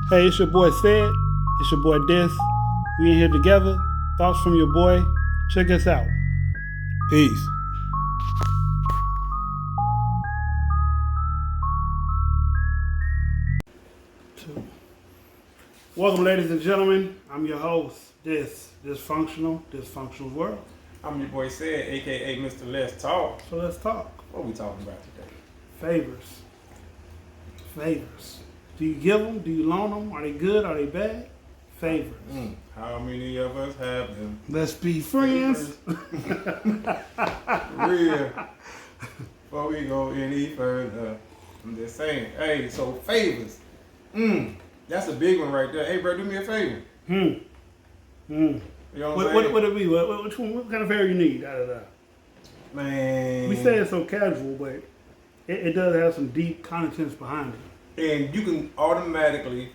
Hey, it's your boy Sid. It's your boy Dis. We in here together. Thoughts from your boy. Check us out. Peace. Welcome, ladies and gentlemen. I'm your host, Dysfunctional World. I'm your boy Sid, aka Mr. Let's Talk. So let's talk. What we talking about today? Favors. Do you give them? Do you loan them? Are they good? Are they bad? Favors. How many of us have them? Let's be friends. Real. Before we go any further, I'm just saying. Hey, so favors. That's a big one right there. Hey, bro, do me a favor. You know what I'm saying? What it be? Which one? What kind of favor you need? Man. We say it's so casual, but it does have some deep contents behind it. And you can automatically,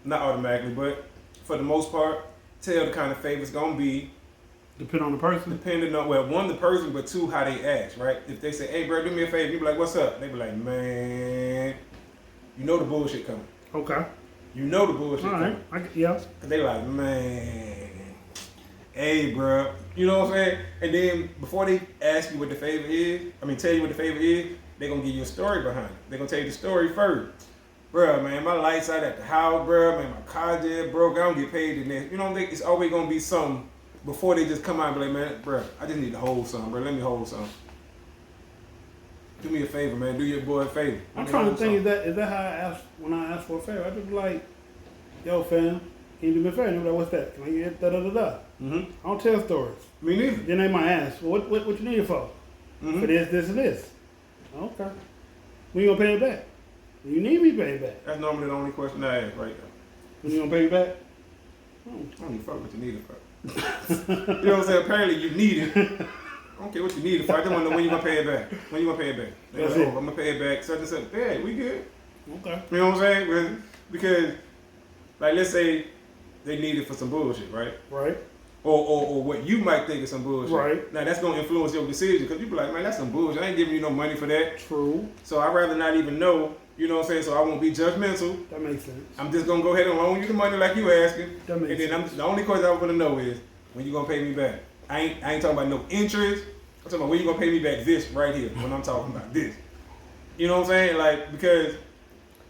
not automatically, but for the most part, tell the kind of favor it's going to be. Depending on the person? Depending on, well, one, the person, but two, how they ask, right? If they say, hey, bro, do me a favor, you be like, what's up? They be like, man, you know the bullshit coming. Okay. You know the bullshit All right. coming. Yeah. And they like, man, hey, bro. You know what I'm saying? And then before they ask you what the favor is, tell you what the favor is, they're going to give you a story behind it. They're going to tell you the story first. Bruh, man, my lights out at the house, bruh. Man, my car just broke. I don't get paid in this. You know, it's always going to be something before they just come out and be like, man, bruh, I just need to hold something, bruh. Let me hold something. Do me a favor, man. Do your boy a favor. I'm trying to think, is that how I ask when I ask for a favor? I just be like, yo, fam, can you do me a favor? They be like, what's that? Can I get da-da-da-da? I don't tell stories. Me neither. Then they might ask, well, what you need it for? For this, and this. Okay. When you gonna pay it back? When you need me to pay it back. That's normally the only question I ask right there. When you gonna pay it back? I don't even fuck what you need it for. You know what I'm saying? Apparently you need it. I don't care what you need it for. I just want to know when you gonna pay it back. When you gonna pay it back? That's like, it. I'm gonna pay it back. Such and such. Yeah, we good. Okay. You know what I'm saying? Because, like, let's say they need it for some bullshit, right? Right. Or what you might think is some bullshit. Right. Now that's gonna influence your decision because you be like, man, that's some bullshit. I ain't giving you no money for that. True. So I'd rather not even know. You know what I'm saying? So I won't be judgmental. That makes sense. I'm just gonna go ahead and loan you the money like you asking. That makes and then the only question I want to know is when you gonna pay me back. I ain't talking about no interest. I'm talking about when you gonna pay me back this right here when I'm talking about this. You know what I'm saying? Like, because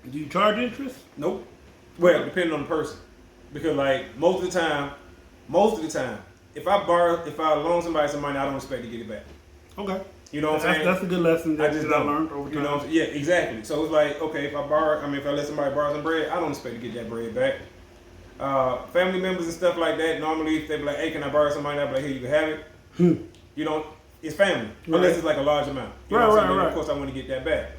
Do you charge interest? nope. Well, depending on the person. Because like most of the time, if I loan somebody some money, I don't expect to get it back. Okay. You know what I'm saying? That's a good lesson that I just I don't. learned over time. You know, yeah, exactly. So it's like, okay, if I let somebody borrow some bread, I don't expect to get that bread back. Family members and stuff like that, normally if they be like, hey, can I borrow some money? I'll be like, here, you can have it. You don't, it's family. Unless it's like a large amount. You know what I'm saying? Of course, I want to get that back.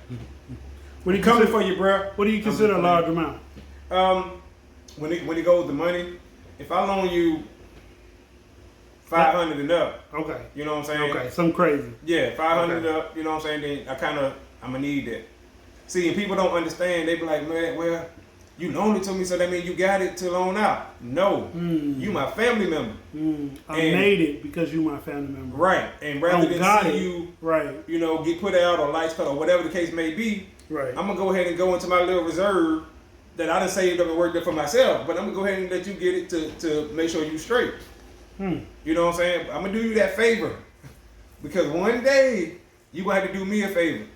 What do you Coming consider, for you, bro. What do you consider a large amount? When it goes to money, if I loan you 500 and up, Okay. you know what I'm saying? Okay. Something crazy. Yeah, 500 Okay. up, you know what I'm saying? Then I'm going to need that. See, and people don't understand. They be like, man, well, you loaned it to me, so that means you got it to loan out. No. You my family member. I made it because you my family member. Right. And rather than see you, right, you know, get put out or lights cut or whatever the case may be, right. I'm going to go ahead and go into my little reserve that I done saved up and worked up for myself. But I'm going to go ahead and let you get it to make sure you straight. You know what I'm saying? I'm going to do you that favor. Because one day, you going to have to do me a favor.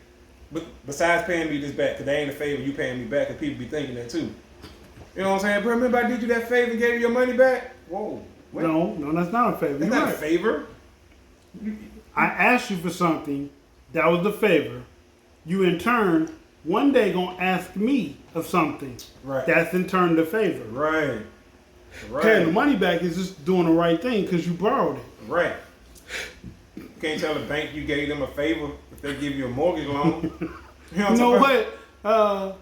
But besides paying me this back, because that ain't a favor, you paying me back, because people be thinking that too. You know what I'm saying? Bro, remember I did you that favor and gave you your money back? Whoa. What? No, that's not a favor. That's You're not right. a favor. I asked you for something. That was the favor. You in turn, one day gonna ask me of something. Right. That's in turn the favor. Right. Paying the money back is just doing the right thing because you borrowed it. Right. You can't tell the bank you gave them a favor if they give you a mortgage loan. You know what?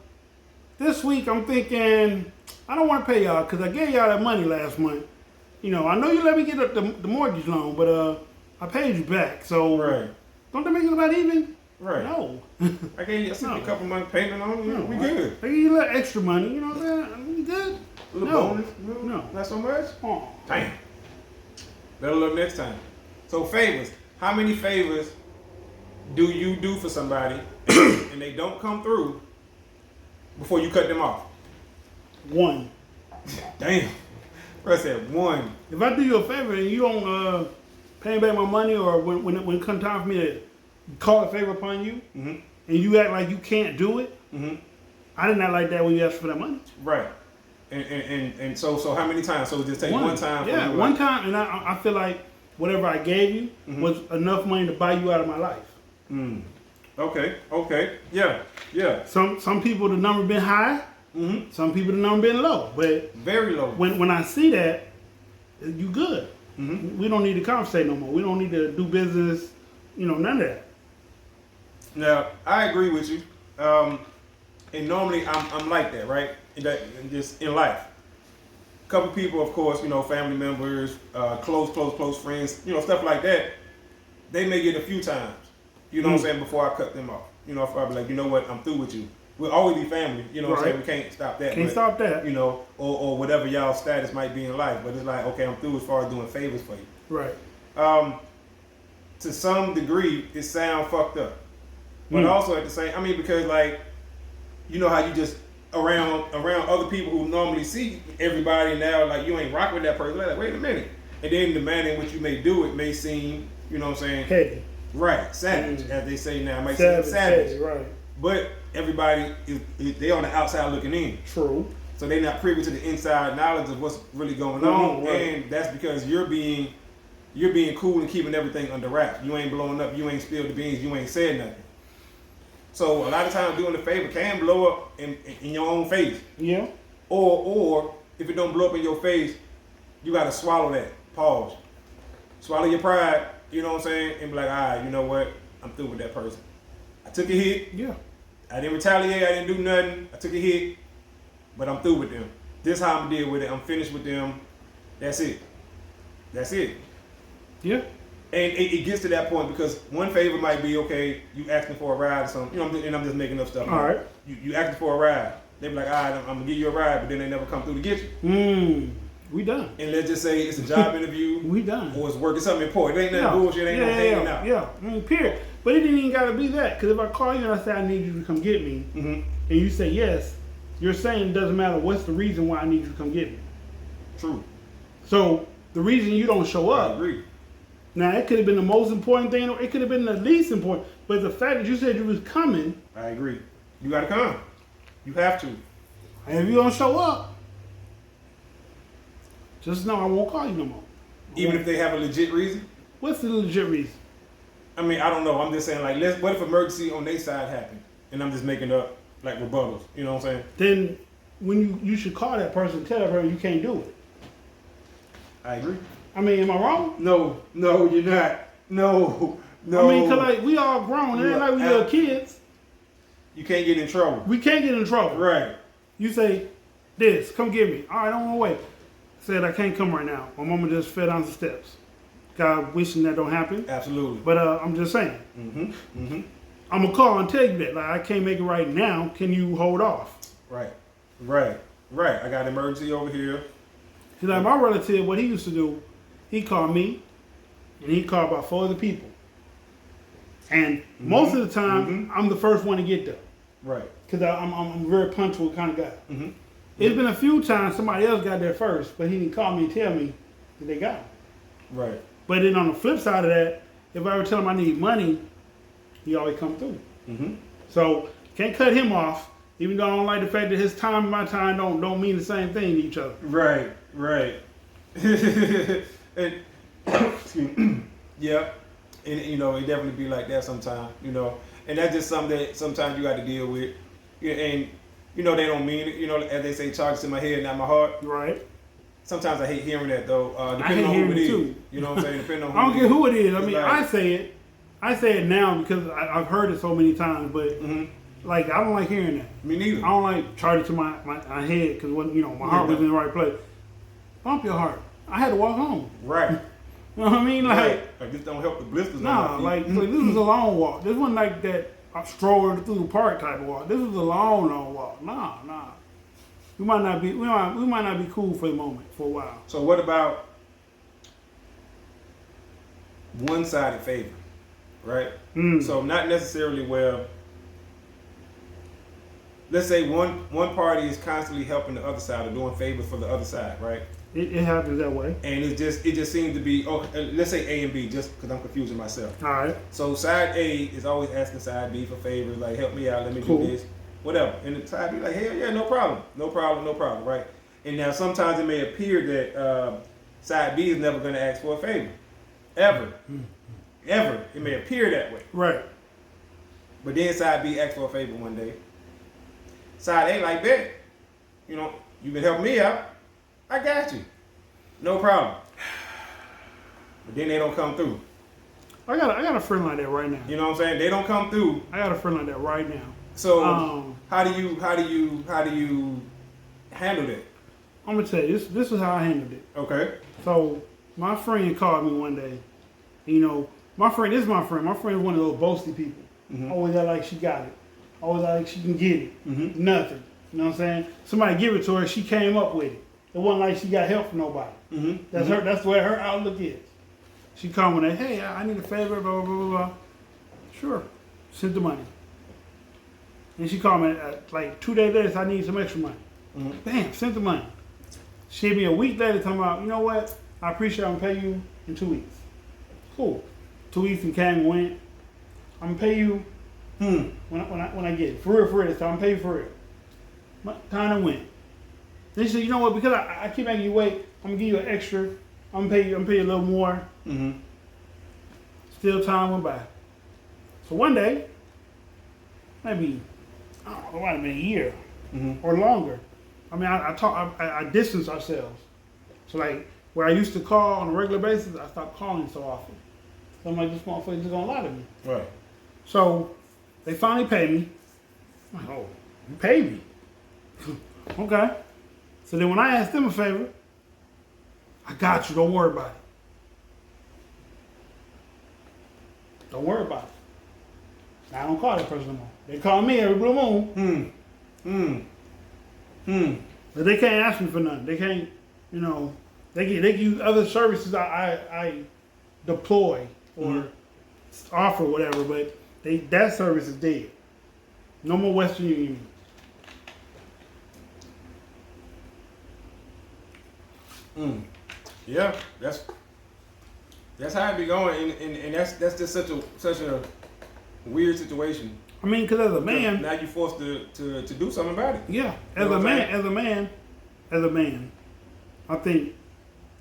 This week I'm thinking I don't want to pay y'all because I gave y'all that money last month. You know, I know you let me get the mortgage loan, but I paid you back. So don't that make it about even? Right. No. I gave you a couple months payment on it. We good. I give you a little extra money. You know what I'm saying? We good. A little bonus. No. Not so much. Oh. Damn. Better look next time. So favors. How many favors do you do for somebody and they don't come through before you cut them off? 1. Damn. Bro said 1. If I do you a favor and you don't pay me back my money, or when it comes time for me to call a favor upon you, Mm-hmm. and you act like you can't do it, Mm-hmm. I did not like that when you asked for that money. Right. And so how many times? So it just take one time. Yeah, for you, one time, and I feel like whatever I gave you Mm-hmm. was enough money to buy you out of my life. Okay. Yeah. Some people the number been high, Mm-hmm. some people the number been low. But Very low. when I see that, you good. Mm-hmm. We don't need to conversate no more. We don't need to do business. None of that. Now, I agree with you. And normally I'm like that, right? Just in life. A couple people, of course, family members, close friends, stuff like that. They may get a few times, what I'm saying, before I cut them off. If I be like, you know what, I'm through with you. We'll always be family, what I'm saying? We can't stop that. Can't stop that. Or whatever y'all status might be in life. But it's like, okay, I'm through as far as doing favors for you. Right. To some degree, it sounds fucked up. But Mm. also at the same, because like, how you just around other people who normally see everybody now, like you ain't rock with that person. Like, wait a minute. And then the manner in which you may do it may seem, what I'm saying? Petty. Right, savage, as they say now. It might Savage. seem savage. Petty, right. But everybody, they on the outside looking in. True. So they're not privy to the inside knowledge of what's really going on. Right. And that's because you're being cool and keeping everything under wraps. You ain't blowing up, you ain't spilled the beans, you ain't said nothing. So a lot of times doing the favor can blow up in your own face. Yeah. Or if it don't blow up in your face, you gotta swallow that. Pause. Swallow your pride, you know what I'm saying? And be like, all right, you know what? I'm through with that person. I took a hit. Yeah. I didn't retaliate, I didn't do nothing. I took a hit, but I'm through with them. This is how I'm deal with it. I'm finished with them. That's it. Yeah. And it gets to that point because one favor might be, okay, you asking for a ride or something, and I'm just making up stuff. All right. You asking for a ride. They be like, all right, I'm going to give you a ride, but then they never come through to get you. We done. And let's just say it's a job interview. We done. Or it's work. It's something important. It ain't nothing bullshit. It ain't no hanging out. Yeah. Period. But it didn't even got to be that. Because if I call you and I say I need you to come get me, Mm-hmm. and you say yes, you're saying it doesn't matter what's the reason why I need you to come get me. True. So the reason you don't show I up. agree. Now, it could have been the most important thing, or it could have been the least important. But the fact that you said you was coming, I agree. You got to come. You have to. and if you don't show up, just know I won't call you no more. Even if they have a legit reason. What's the legit reason? I mean, I don't know. I'm just saying, like, what if emergency on their side happened? And I'm just making up, like, rebuttals. You know what I'm saying? Then when you should call that person and tell that person you can't do it. I agree. I mean, am I wrong? No, you're not. No. I mean, cause like we all grown, it ain't like we little kids. You can't get in trouble. We can't get in trouble. Right. You say, come get me. All right, I'm on my way. Said I can't come right now. My mama just fell down the steps. God wishing that don't happen. Absolutely. But I'm just saying. I'm gonna call and tell you that. Like I can't make it right now. Can you hold off? Right. I got an emergency over here. Cause like my relative, what he used to do, he called me, and he called about 4 other people. And most of the time, I'm the first one to get there. Right. Cause I'm a very punctual kind of guy. Mm-hmm. It's been a few times somebody else got there first, but he didn't call me and tell me that they got it. Right. But then on the flip side of that, if I ever tell him I need money, he always come through. Mm-hmm. So can't cut him off, even though I don't like the fact that his time and my time don't mean the same thing to each other. Right. And, excuse me. Yeah. And it definitely be like that sometimes, And that's just something that sometimes you got to deal with. Yeah, and they don't mean it, as they say, charges in my head, not my heart. Right. Sometimes I hate hearing that though. I Depending hate on who hearing it it is. too. You know what I'm saying? Depending on who I don't care who it is. I It's mean, like- I say it now because I've heard it so many times, but like I don't like hearing that. Me neither. I don't like charge it to my head because my heart was in the right place. Bump your heart. I had to walk home. Right. You know what I mean? Like, this don't help the blisters. nah, on my feet. like this was a long walk. This wasn't like that stroller through the park type of walk. This was a long walk. Nah. We might not be cool for the moment for a while. So what about one-sided favor, right? So not necessarily where let's say one party is constantly helping the other side or doing favors for the other side, right? It happens that way. And it just seems to be, let's say A and B, just because I'm confusing myself. All right. So side A is always asking side B for favors, like help me out, let me Cool. do this, whatever. And the side B like, hell yeah, no problem, right? And now sometimes it may appear that side B is never going to ask for a favor, ever. It may appear that way. Right. But then side B asked for a favor one day. Side A like, bet, you can help me out. I got you. No problem. But then they don't come through. I got a friend like that right now. You know what I'm saying? They don't come through. I got a friend like that right now. So how do you handle that? I'm gonna tell you this is how I handled it. Okay. So my friend called me one day. My friend is my friend. My friend is one of those boasty people. Mhm. Always act like she got it. Always act like she can get it. Mhm. Nothing. You know what I'm saying? Somebody give it to her. She came up with it. It wasn't like she got help from nobody. Mm-hmm. That's her. That's the way her outlook is. She called me, hey, I need a favor, blah, blah, blah, blah. Sure. Sent the money. And she called me like 2 days later, I need some extra money. Mhm. Bam, sent the money. She hit me a week later talking about, you know what? I appreciate it. I'm going to pay you in 2 weeks. Cool. 2 weeks and came and went. I'm going to pay you when I get it. For real. So I'm going to pay you for real. Time and went. Then she said, you know what? Because I keep making you wait, I'm going to give you an extra. I'm going to pay you a little more. Mm-hmm. Still time went by. So one day, maybe, I don't know, it might have been a year or longer. I mean, I distanced ourselves. So like, where I used to call on a regular basis, I stopped calling so often. So I'm like, this motherfucker just gonna lie to me. Right. So they finally paid me. I'm like, oh, you paid me. Okay. So then when I asked them a favor, I got you, don't worry about it. Don't worry about it. I don't call that person no more. They call me every blue moon. But they can't ask me for nothing. They can't, they can use other services I deploy or offer whatever, but that service is dead. No more Western Union. Yeah, that's how it be going, and that's just such a weird situation. I mean, because as a man, now you're forced to do something about it. yeah, as a man, I think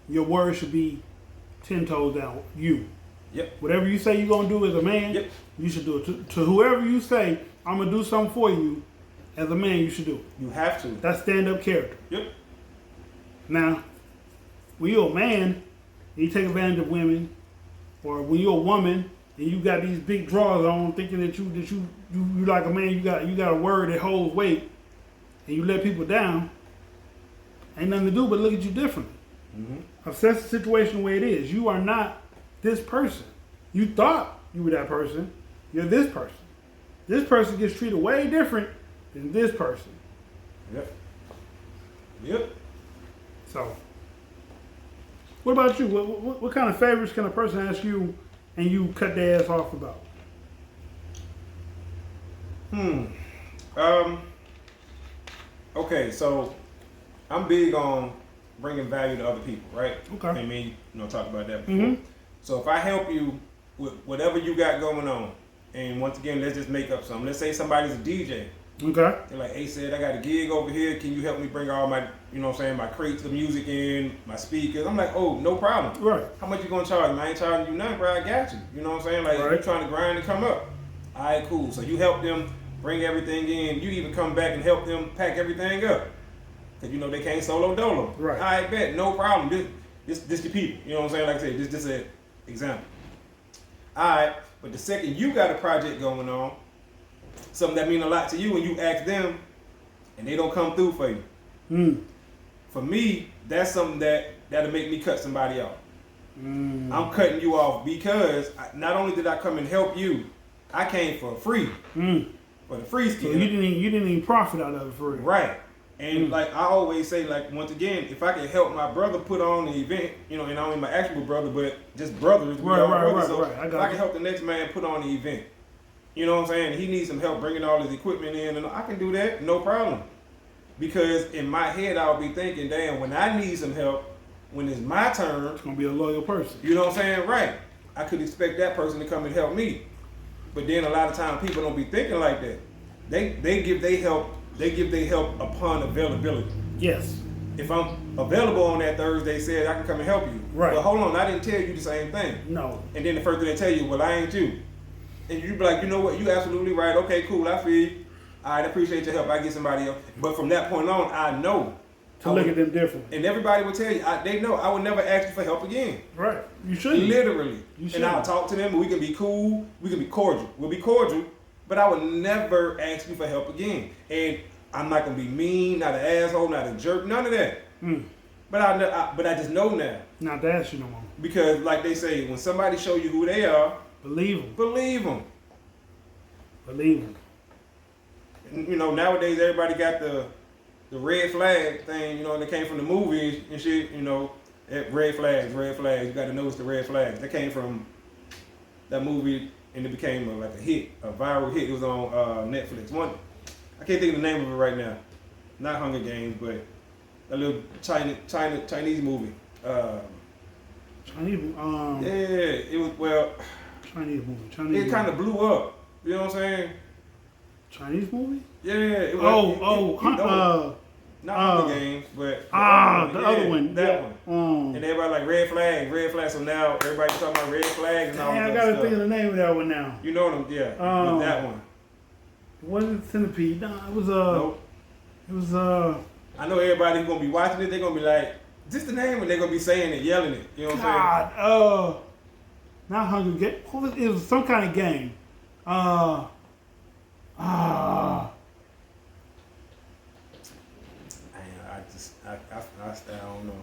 your word should be 10 toes down. You. Yep. Whatever you say you're gonna do as a man, Yep. you should do it. To whoever you say, I'm gonna do something for you, as a man, you should do it. You have to. That's stand-up character. Yep. Now, when you're a man and you take advantage of women, or when you're a woman and you got these big drawers on, thinking that you like a man, you got a word that holds weight, and you let people down, ain't nothing to do but look at you differently. Assess the situation the way it is. You are not this person. You thought you were that person. You're this person. This person gets treated way different than this person. Yep. So, what about you? What kind of favors can a person ask you and you cut their ass off about? Okay, so I'm big on bringing value to other people, right? Okay. I mean, talked about that before. So if I help you with whatever you got going on, and once again, let's just make up something. Let's say somebody's a DJ. Okay. They're like, hey, said, I got a gig over here. Can you help me bring all my, my crates of music in, my speakers? I'm like, oh, no problem. Right. How much you gonna charge me? I ain't charging you nothing, bro. I got you. You know what I'm saying? Like, Right. you're trying to grind and come up. All right, cool. So you help them bring everything in. You even come back and help them pack everything up. Because, they can't solo dolo. Right. All right, bet. No problem. This your people. You know what I'm saying? Like I said, this an example. All right. But the second you got a project going on, something that mean a lot to you, and you ask them, and they don't come through for you. For me, that's something that'll make me cut somebody off. I'm cutting you off because not only did I come and help you, I came for free. For the free skill. So you didn't even profit out of it for real. Right. And like I always say, like, once again, if I can help my brother put on the event, and I don't mean my actual brother, but just brothers, we all brothers. So right. if I can help the next man put on the event, You know what I'm saying? He needs some help bringing all his equipment in, and I can do that, no problem. Because in my head, I'll be thinking, damn, when I need some help, when it's my turn, It's gonna be a loyal person. you know what I'm saying? Right. I could expect that person to come and help me. But then a lot of times people don't be thinking like that. They give their help upon availability. Yes. If I'm available on that Thursday, said I can come and help you. Right. But hold on, I didn't tell you the same thing. No. And then the first thing they tell you, well, I ain't you. And you be like, you know what, you absolutely right. Okay, cool, I feel you. All right, I appreciate your help. I get somebody else. But from that point on, I know. To look at them differently. And everybody will tell you, they know I would never ask you for help again. Right. You shouldn't. Literally. You And shouldn't. I'll talk to them, and we can be cool, we can be cordial. We'll be cordial, but I would never ask you for help again. And I'm not going to be mean, not an asshole, not a jerk, none of that. But I just know now. Not to ask you no more. Because like they say, when somebody show you who they are, Believe them. believe them. Believe them. You know, nowadays everybody got the red flag thing, you know, and it came from the movies and shit, you know, red flags, you got to notice the red flags. That came from that movie, and it became like a hit, a viral hit. It was on Netflix. I can't think of the name of it right now. Not Hunger Games, but a little Chinese movie. Chinese. Yeah, it was, well, Chinese movie. Chinese. it kind of blew up. You know what I'm saying? Chinese movie. Yeah. It was, not Hunger Games, but the other one. That one. And everybody like red flag. So now everybody talking about red flags and all that I gotta stuff. think of the name of that one now. You know them, yeah. But that one. It wasn't Centipede. No, it was Nope. It was I know everybody who's gonna be watching it, they're gonna be like, just the name, and they're gonna be saying it, yelling it. You know what I'm saying? God. Not Hunger Games. It was some kind of game. I don't know.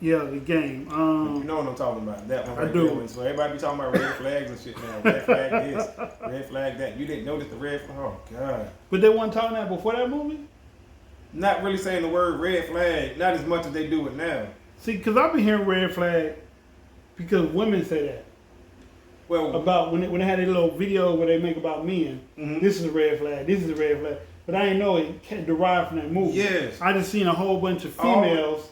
Yeah, the game. You know what I'm talking about. That one I right do. there. So everybody be talking about red flags and shit now. Red flag this, red flag that. You didn't notice the red flag? Oh, God. But they weren't talking that before that movie? Not really saying the word red flag, not as much as they do it now. See, because I've been hearing red flag because women say that. Well, About when they had a little video where they make about men. Mhm. This is a red flag. This is a red flag. But I didn't know it derived from that movie. Yes. I just seen a whole bunch of females.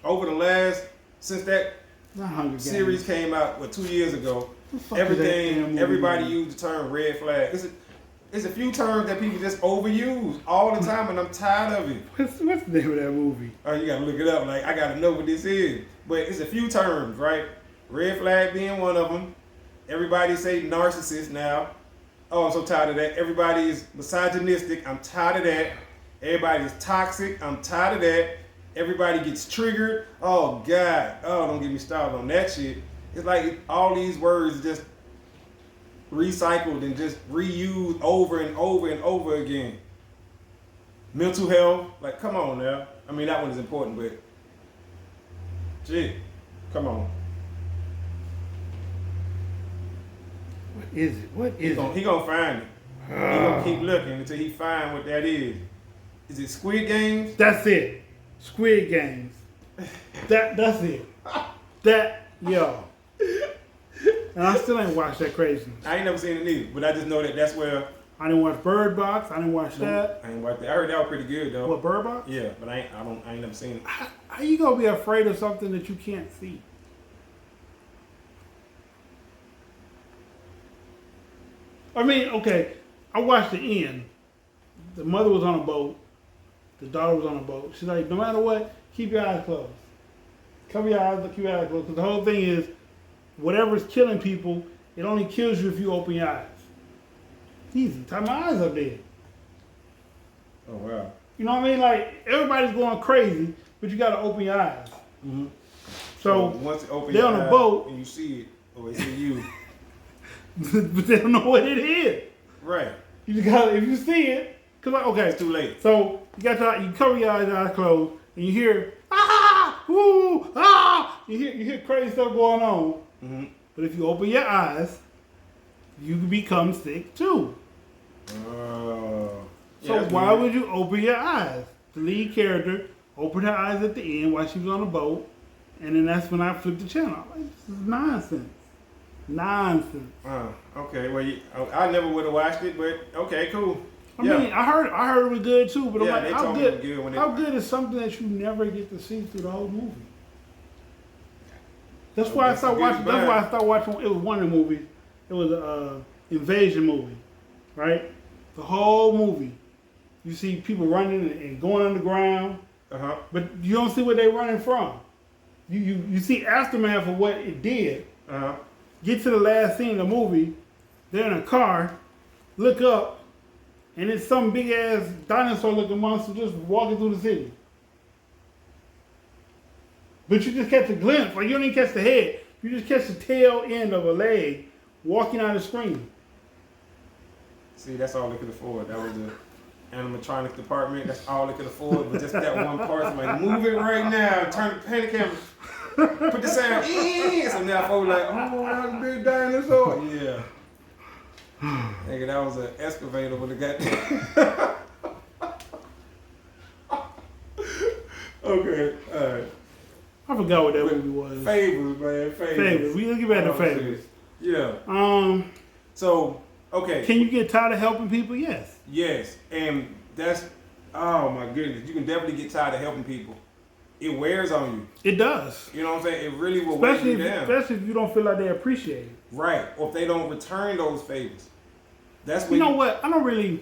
over the last, since that Not Hunger Games. series came out, 2 years ago, The fuck is that damn movie, everybody man? used the term red flag. It's a few terms that people just overuse all the time, and I'm tired of it. What's the name of that movie? Oh, you gotta look it up. Like, I gotta know what this is. But it's a few terms, right? Red flag being one of them. Everybody say narcissist now. Oh, I'm so tired of that. Everybody is misogynistic. I'm tired of that. Everybody is toxic. I'm tired of that. Everybody gets triggered. Oh, God. Oh, don't get me started on that shit. It's like all these words just recycled and just reused over and over and over again. Mental health. Like, come on now. I mean, that one is important, but shit. Come on. What is it? What is it? He gonna find it. He gonna keep looking until he find what that is. Is it Squid Games? That's it. Squid Games. That's it. Yo. And I still ain't watched that craziness. I ain't never seen it either, but I just know that that's where. I didn't watch Bird Box. I didn't watch that. I ain't watched that. I heard that was pretty good though. What, Bird Box? Yeah, but I ain't never seen it. How you gonna be afraid of something that you can't see? I mean, okay, I watched the end. The mother was on a boat. The daughter was on a boat. She's like, no matter what, keep your eyes closed. Cover your eyes, keep your eyes closed. Because the whole thing is, whatever's killing people, it only kills you if you open your eyes. Easy. Tie my eyes up there. Oh wow. You know what I mean? Like, everybody's going crazy, but you got to open your eyes. Mm-hmm. So, once you open they're your on a eyes boat. and you see it, or they see you. but they don't know what it is. Right. You just got if you see it, cause like, okay, It's too late. So you cover your eyes closed, and you hear woo, You hear crazy stuff going on. Mm-hmm. But if you open your eyes, you can become sick too. So why would you open your eyes? The lead character opened her eyes at the end while she was on the boat, and then that's when I flipped the channel. I'm like, this is nonsense. Nonsense. Okay. Well, I never would have watched it, but okay, cool. I mean, I heard it was good too, but Yeah, I'm they like, told me it was good when how good is something that you never get to see through the whole movie? That's why I started watching. That's why I started watching. It was one of the movies. It was a invasion movie, right? The whole movie, you see people running and going underground, but you don't see where they're running from. You see aftermath of what it did. Get to the last scene of the movie, they're in a car, look up, and it's some big ass dinosaur looking monster just walking through the city. But you just catch a glimpse, like you don't even catch the head. You just catch the tail end of a leg walking out of the screen. See, that's all they could afford. That was the animatronic department. That's all they could afford. But just that one part, I'm like, move it right now. Turn the pan camera. Put the sound in. So now folks like, oh, that's a big dinosaur. Yeah. Nigga, that was an excavator with a goddamn. Okay, alright. I forgot what that movie was. Favors, man. Favors. We look at the favors. Yeah. So, okay. Can you get tired of helping people? Yes. Yes, and that's, oh my goodness, you can definitely get tired of helping people. It wears on you. It does. You know what I'm saying? It really will wear you down. Especially if you don't feel like they appreciate it. Right, or if they don't return those favors. That's when you know what? I don't really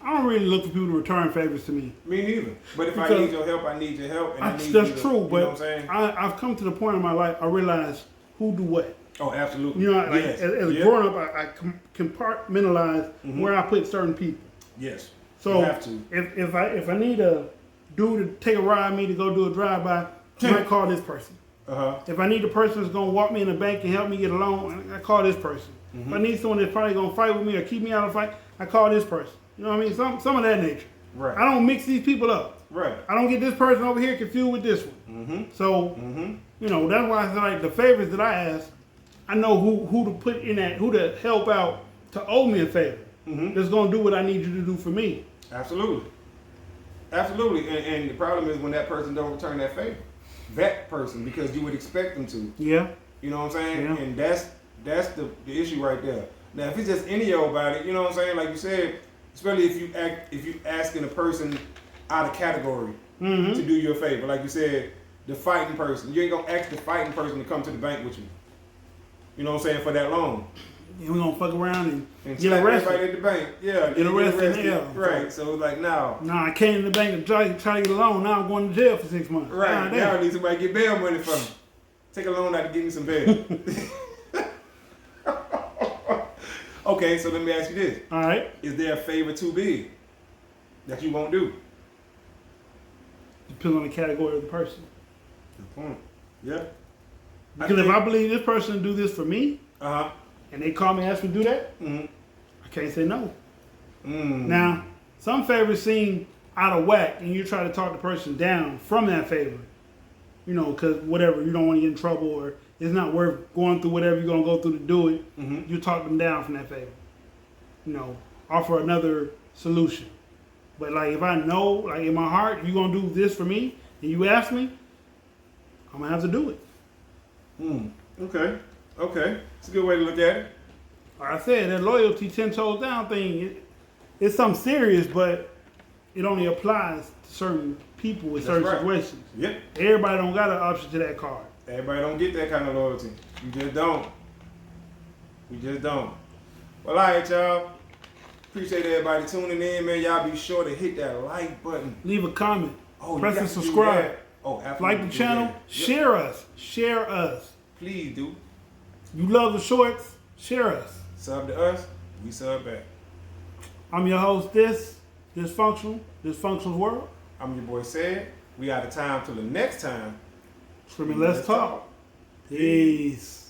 look for people to return favors to me. Me neither. But if I need your help, I need your help. And I need that's true, you but know what I'm saying? I've come to the point in my life I realize who do what. Oh, absolutely. You know, like, as a grown up, I compartmentalize where I put certain people. Yes. So you have to. if I need a dude to take a ride with me to go do a drive-by, I might call this person. If I need a person that's going to walk me in the bank and help me get a loan, I call this person. If I need someone that's probably going to fight with me or keep me out of a fight, I call this person. You know what I mean? Some of that nature. Right. I don't mix these people up. Right. I don't get this person over here confused with this one. So, you know, that's why I say, like, the favors that I ask, I know who to put in that, who to help out to owe me a favor. That's going to do what I need you to do for me. Absolutely. Absolutely. And the problem is when that person don't return that favor. That person, because you would expect them to. Yeah. You know what I'm saying? Yeah. And that's the issue right there. Now, if it's just any old about it, you know what I'm saying? Like you said, especially if you asking a person out of category to do you a favor. Like you said, the fighting person. You ain't going to ask the fighting person to come to the bank with you. You know what I'm saying? For that long. And we're going to fuck around and get arrested. arrested. Right at the bank. Yeah. Get arrested. Yeah. Right. So like now. Nah, I came to the bank to try to get a loan. Now I'm going to jail for 6 months. Right. Now I need somebody to get bail money from me. Take a loan out to get me some bail. Okay, so let me ask you this. All right. Is there a favor too big that you won't do? Depends on the category of the person. Good point. Yeah. Because if I believe this person do this for me, and they call me and ask me to do that, I can't say no. Now, some favors seem out of whack, and you try to talk the person down from that favor. You know, because whatever, you don't want to get in trouble, or it's not worth going through whatever you're going to go through to do it. You talk them down from that favor. You know, offer another solution. But like, if I know, like in my heart, you're going to do this for me, and you ask me, I'm going to have to do it. Okay. It's a good way to look at it. Like I said, that loyalty 10 toes down thing, it's something serious, but it only applies to certain people with certain situations. Yep. Everybody don't got an option to that card. Everybody don't get that kind of loyalty. You just don't. We just don't. Well, all right, y'all. Appreciate everybody tuning in, man. Y'all be sure to hit that like button. Leave a comment. Oh, press and subscribe. Oh, absolutely. Like the channel. Share us. Share us. Please do. You love the shorts? Share us. Sub to us, we sub back. I'm your host, Dysfunctional World. I'm your boy Said. We out of time till the next time. Let's talk. Peace.